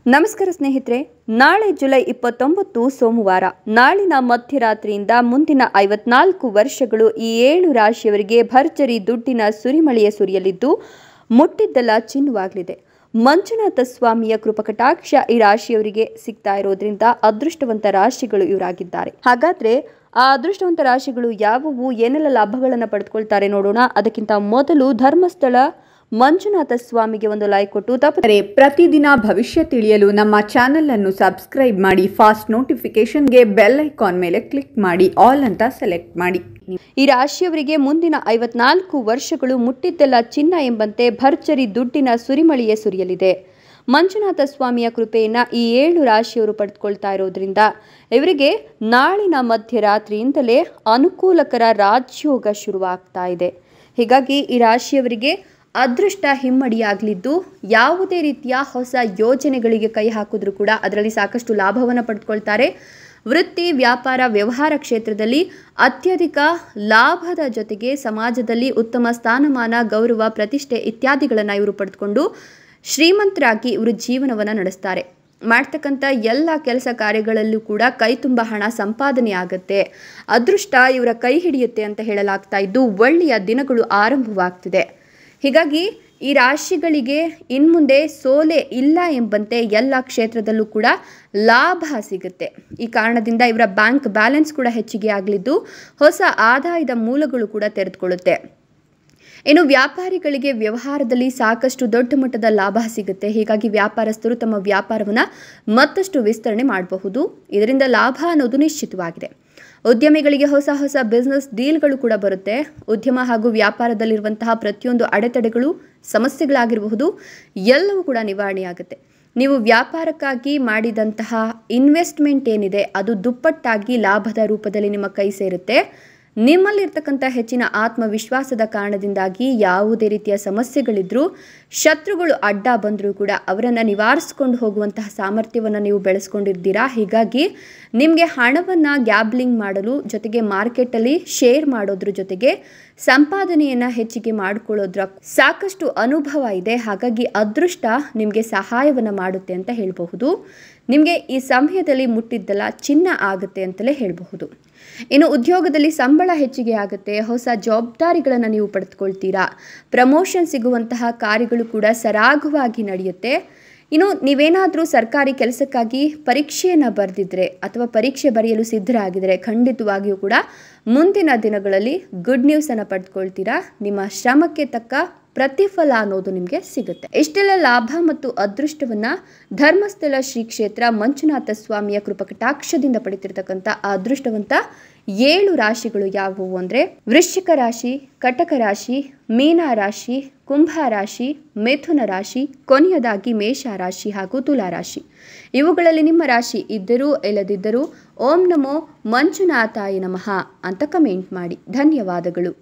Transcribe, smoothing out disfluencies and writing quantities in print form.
ನಮಸ್ಕಾರ ಸ್ನೇಹಿತರೆ, ನಾಳೆ ಜುಲೈ 29 ಸೋಮವಾರ. ನಾಳಿನ ಮಧ್ಯರಾತ್ರಿಯಿಂದ ಮುಂದಿನ 54 ವರ್ಷಗಳು ಈ 7 ರಾಶಿಯವರಿಗೆ ಭರ್ಜರಿ ದುಡ್ಡಿನ ಸುರಿಮಳೆಯ ಸುರಿಯಲಿದ್ದು ಮುಟ್ಟಿದ್ದೆಲ್ಲ ಚಿನ್ನವಾಗಲಿದೆ. ಮಂಜುನಾಥ ಸ್ವಾಮಿಯ ಕೃಪಕಟಾಕ್ಷ ಈ ರಾಶಿಯವರಿಗೆ ಸಿಗ್ತಾ ಇರೋದ್ರಿಂದ ಅದೃಷ್ಟವಂತ ರಾಶಿಗಳು ಇವರಾಗಿದ್ದಾರೆ. ಹಾಗಾದ್ರೆ ಆ ಅದೃಷ್ಟವಂತ ರಾಶಿಗಳು ಯಾವುವು, ಏನೆಲ್ಲ ಲಾಭಗಳನ್ನು ಪಡೆದುಕೊಳ್ತಾರೆ ನೋಡೋಣ. ಅದಕ್ಕಿಂತ ಮೊದಲು ಧರ್ಮಸ್ಥಳ ಮಂಜುನಾಥ ಸ್ವಾಮಿಗೆ ಒಂದು ಲೈಕ್ ಕೊಟ್ಟು ತಪ್ಪದೆ ಪ್ರತಿದಿನ ಭವಿಷ್ಯ ತಿಳಿಯಲು ನಮ್ಮ ಚಾನೆಲ್ ಅನ್ನು ಸಬ್ಸ್ಕ್ರೈಬ್ ಮಾಡಿ. ಫಾಸ್ಟ್ ನೋಟಿಫಿಕೇಶನ್ಗೆ ಬೆಲ್ ಐಕಾನ್ ಮೇಲೆ ಕ್ಲಿಕ್ ಮಾಡಿ, ಆಲ್ ಅಂತ ಸೆಲೆಕ್ಟ್ ಮಾಡಿ. ಈ ರಾಶಿಯವರಿಗೆ ಮುಂದಿನ 54 ವರ್ಷಗಳು ಮುಟ್ಟಿದ್ದೆಲ್ಲ ಚಿನ್ನ ಎಂಬಂತೆ ಭರ್ಜರಿ ದುಡ್ಡಿನ ಸುರಿಮಳೆಯೇ ಸುರಿಯಲಿದೆ. ಮಂಜುನಾಥ ಸ್ವಾಮಿಯ ಕೃಪೆಯನ್ನ ಈ 7 ರಾಶಿಯವರು ಪಡೆದುಕೊಳ್ತಾ ಇರೋದ್ರಿಂದ ಇವರಿಗೆ ನಾಳಿನ ಮಧ್ಯರಾತ್ರಿಯಿಂದಲೇ ಅನುಕೂಲಕರ ರಾಜಯೋಗ ಶುರುವಾಗ್ತಾ ಇದೆ. ಹೀಗಾಗಿ ಈ ರಾಶಿಯವರಿಗೆ ಅದೃಷ್ಟ ಹಿಮ್ಮಡಿಯಾಗಲಿದ್ದು ಯಾವುದೇ ರೀತಿಯ ಹೊಸ ಯೋಜನೆಗಳಿಗೆ ಕೈ ಹಾಕಿದ್ರೂ ಕೂಡ ಅದರಲ್ಲಿ ಸಾಕಷ್ಟು ಲಾಭವನ್ನು ಪಡೆದುಕೊಳ್ತಾರೆ. ವೃತ್ತಿ, ವ್ಯಾಪಾರ, ವ್ಯವಹಾರ ಕ್ಷೇತ್ರದಲ್ಲಿ ಅತ್ಯಧಿಕ ಲಾಭದ ಜೊತೆಗೆ ಸಮಾಜದಲ್ಲಿ ಉತ್ತಮ ಸ್ಥಾನಮಾನ, ಗೌರವ, ಪ್ರತಿಷ್ಠೆ ಇತ್ಯಾದಿಗಳನ್ನು ಇವರು ಪಡೆದುಕೊಂಡು ಶ್ರೀಮಂತರಾಗಿ ಇವರು ಜೀವನವನ್ನು ನಡೆಸ್ತಾರೆ. ಮಾಡ್ತಕ್ಕಂಥ ಎಲ್ಲ ಕೆಲಸ ಕಾರ್ಯಗಳಲ್ಲೂ ಕೂಡ ಕೈ ತುಂಬ ಹಣ ಸಂಪಾದನೆ ಆಗುತ್ತೆ. ಅದೃಷ್ಟ ಇವರ ಕೈ ಹಿಡಿಯುತ್ತೆ ಅಂತ ಹೇಳಲಾಗ್ತಾ ಇದ್ದು ಒಳ್ಳೆಯ ದಿನಗಳು ಆರಂಭವಾಗ್ತಿದೆ. ಹೀಗಾಗಿ ಈ ರಾಶಿಗಳಿಗೆ ಇನ್ಮುಂದೆ ಸೋಲೆ ಇಲ್ಲ ಎಂಬಂತೆ ಎಲ್ಲ ಕ್ಷೇತ್ರದಲ್ಲೂ ಕೂಡ ಲಾಭ ಸಿಗುತ್ತೆ. ಈ ಕಾರಣದಿಂದ ಇವರ ಬ್ಯಾಂಕ್ ಬ್ಯಾಲೆನ್ಸ್ ಕೂಡ ಹೆಚ್ಚಿಗೆ ಆಗಲಿದ್ದು ಹೊಸ ಆದಾಯದ ಮೂಲಗಳು ಕೂಡ ತೆರೆದುಕೊಳ್ಳುತ್ತೆ. ಇನ್ನು ವ್ಯಾಪಾರಿಗಳಿಗೆ ವ್ಯವಹಾರದಲ್ಲಿ ಸಾಕಷ್ಟು ದೊಡ್ಡ ಮಟ್ಟದ ಲಾಭ ಸಿಗುತ್ತೆ. ಹೀಗಾಗಿ ವ್ಯಾಪಾರಸ್ಥರು ತಮ್ಮ ವ್ಯಾಪಾರವನ್ನು ಮತ್ತಷ್ಟು ವಿಸ್ತರಣೆ ಮಾಡಬಹುದು. ಇದರಿಂದ ಲಾಭ ಅನ್ನೋದು ನಿಶ್ಚಿತವಾಗಿದೆ. ಉದ್ಯಮಿಗಳಿಗೆ ಹೊಸ ಹೊಸ ಬಿಸ್ನೆಸ್ ಡೀಲ್ಗಳು ಕೂಡ ಬರುತ್ತೆ. ಉದ್ಯಮ ಹಾಗೂ ವ್ಯಾಪಾರದಲ್ಲಿರುವಂತಹ ಪ್ರತಿಯೊಂದು ಅಡೆತಡೆಗಳು, ಸಮಸ್ಯೆಗಳಾಗಿರಬಹುದು, ಎಲ್ಲವೂ ಕೂಡ ನಿವಾರಣೆಯಾಗುತ್ತೆ. ನೀವು ವ್ಯಾಪಾರಕ್ಕಾಗಿ ಮಾಡಿದಂತಹ ಇನ್ವೆಸ್ಟ್ಮೆಂಟ್ ಏನಿದೆ ಅದು ದುಪ್ಪಟ್ಟಾಗಿ ಲಾಭದ ರೂಪದಲ್ಲಿ ನಿಮ್ಮ ಕೈ ಸೇರುತ್ತೆ. ನಿಮ್ಮಲ್ಲಿರ್ತಕ್ಕಂಥ ಹೆಚ್ಚಿನ ಆತ್ಮವಿಶ್ವಾಸದ ಕಾರಣದಿಂದಾಗಿ ಯಾವುದೇ ರೀತಿಯ ಸಮಸ್ಯೆಗಳಿದ್ರೂ, ಶತ್ರುಗಳು ಅಡ್ಡ ಬಂದರೂ ಕೂಡ ಅವರನ್ನು ನಿವಾರಿಸಿಕೊಂಡು ಹೋಗುವಂತಹ ಸಾಮರ್ಥ್ಯವನ್ನು ನೀವು ಬೆಳೆಸ್ಕೊಂಡಿದ್ದೀರಾ. ಹೀಗಾಗಿ ನಿಮಗೆ ಹಣವನ್ನು ಗ್ಯಾಬ್ಲಿಂಗ್ ಮಾಡಲು, ಜೊತೆಗೆ ಮಾರ್ಕೆಟಲ್ಲಿ ಶೇರ್ ಮಾಡೋದ್ರ ಜೊತೆಗೆ ಸಂಪಾದನೆಯನ್ನು ಹೆಚ್ಚಿಗೆ ಮಾಡಿಕೊಳ್ಳೋದ್ರ ಸಾಕಷ್ಟು ಅನುಭವ ಇದೆ. ಹಾಗಾಗಿ ಅದೃಷ್ಟ ನಿಮಗೆ ಸಹಾಯವನ್ನು ಮಾಡುತ್ತೆ ಅಂತ ಹೇಳಬಹುದು. ನಿಮಗೆ ಈ ಸಮಯದಲ್ಲಿ ಮುಟ್ಟಿದ್ದೆಲ್ಲ ಚಿನ್ನ ಆಗುತ್ತೆ ಅಂತಲೇ ಹೇಳಬಹುದು. ಇನ್ನು ಉದ್ಯೋಗದಲ್ಲಿ ಸಂಬಳ ಹೆಚ್ಚಿಗೆ ಆಗುತ್ತೆ. ಹೊಸ ಜವಾಬ್ದಾರಿಗಳನ್ನು ನೀವು ಪಡೆದುಕೊಳ್ತೀರಾ. ಪ್ರಮೋಷನ್ ಸಿಗುವಂತಹ ಕಾರ್ಯಗಳು ಕೂಡ ಸರಾಗವಾಗಿ ನಡೆಯುತ್ತೆ. ಇನ್ನು ನೀವೇನಾದರೂ ಸರ್ಕಾರಿ ಕೆಲಸಕ್ಕಾಗಿ ಪರೀಕ್ಷೆಯನ್ನು ಬರೆದಿದ್ರೆ ಅಥವಾ ಪರೀಕ್ಷೆ ಬರೆಯಲು ಸಿದ್ಧರಾಗಿದ್ದರೆ ಖಂಡಿತವಾಗಿಯೂ ಕೂಡ ಮುಂದಿನ ದಿನಗಳಲ್ಲಿ ಗುಡ್ ನ್ಯೂಸನ್ನು ಪಡೆದುಕೊಳ್ತೀರಾ. ನಿಮ್ಮ ಶ್ರಮಕ್ಕೆ ತಕ್ಕ ಪ್ರತಿಫಲ ಅನ್ನೋದು ನಿಮಗೆ ಸಿಗುತ್ತೆ. ಇಷ್ಟೆಲ್ಲ ಲಾಭ ಮತ್ತು ಅದೃಷ್ಟವನ್ನು ಧರ್ಮಸ್ಥಳ ಶ್ರೀ ಕ್ಷೇತ್ರ ಮಂಜುನಾಥ ಸ್ವಾಮಿಯ ಕೃಪಕಟಾಕ್ಷದಿಂದ ಪಡೆದಿರತಕ್ಕಂಥ ಅದೃಷ್ಟವಂತ 7 ರಾಶಿಗಳು ಯಾವುವು ಅಂದರೆ ವೃಶ್ಚಿಕ ರಾಶಿ, ಕಟಕ ರಾಶಿ, ಮೀನ ರಾಶಿ, ಕುಂಭ ರಾಶಿ, ಮಿಥುನ ರಾಶಿ, ಕೊನೆಯದಾಗಿ ಮೇಷ ರಾಶಿ ಹಾಗೂ ತುಲಾ ರಾಶಿ. ಇವುಗಳಲ್ಲಿ ನಿಮ್ಮ ರಾಶಿ ಇದ್ದರೂ ಇಲ್ಲದಿದ್ದರೂ ಓಂ ನಮೋ ಮಂಜುನಾಥಾಯ ನಮಃ ಅಂತ ಕಮೆಂಟ್ ಮಾಡಿ. ಧನ್ಯವಾದಗಳು.